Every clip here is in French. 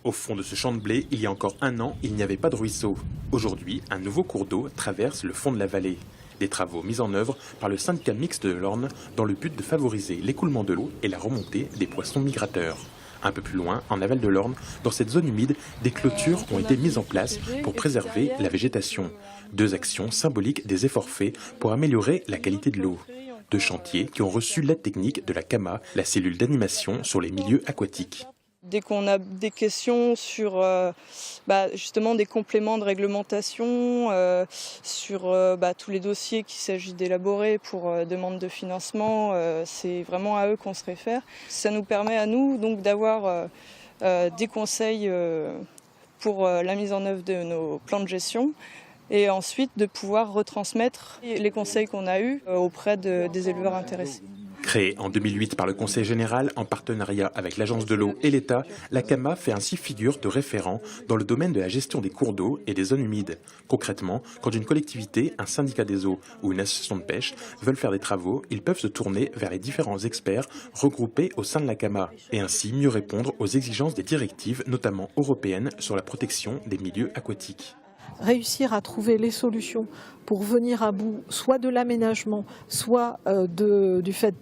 Au fond de ce champ de blé, il y a encore un an, il n'y avait pas de ruisseau. Aujourd'hui, un nouveau cours d'eau traverse le fond de la vallée. Des travaux mis en œuvre par le syndicat mixte de l'Orne dans le but de favoriser l'écoulement de l'eau et la remontée des poissons migrateurs. Un peu plus loin, en aval de l'Orne, dans cette zone humide, des clôtures ont été mises en place pour préserver la végétation. Deux actions symboliques des efforts faits pour améliorer la qualité de l'eau. Deux chantiers qui ont reçu l'aide technique de la CAMA, la cellule d'animation sur les milieux aquatiques. Dès qu'on a des questions sur justement des compléments de réglementation, sur tous les dossiers qu'il s'agit d'élaborer pour demande de financement, c'est vraiment à eux qu'on se réfère. Ça nous permet à nous donc d'avoir des conseils pour la mise en œuvre de nos plans de gestion et ensuite de pouvoir retransmettre les conseils qu'on a eus auprès des éleveurs intéressés. Créée en 2008 par le Conseil général en partenariat avec l'Agence de l'eau et l'État, la CAMA fait ainsi figure de référent dans le domaine de la gestion des cours d'eau et des zones humides. Concrètement, quand une collectivité, un syndicat des eaux ou une association de pêche veulent faire des travaux, ils peuvent se tourner vers les différents experts regroupés au sein de la CAMA et ainsi mieux répondre aux exigences des directives, notamment européennes, sur la protection des milieux aquatiques. Réussir à trouver les solutions pour venir à bout soit de l'aménagement, soit du fait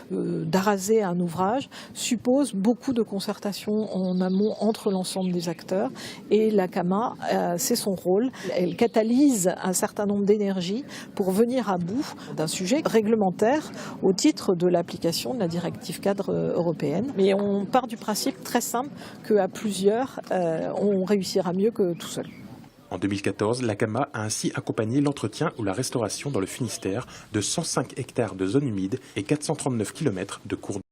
d'araser un ouvrage, suppose beaucoup de concertation en amont entre l'ensemble des acteurs. Et la CAMA, c'est son rôle. Elle catalyse un certain nombre d'énergies pour venir à bout d'un sujet réglementaire au titre de l'application de la directive cadre européenne. Mais on part du principe très simple qu'à plusieurs, on réussira mieux que tout seul. En 2014, la CAMA a ainsi accompagné l'entretien ou la restauration dans le Finistère de 105 hectares de zones humides et 439 km de cours d'eau.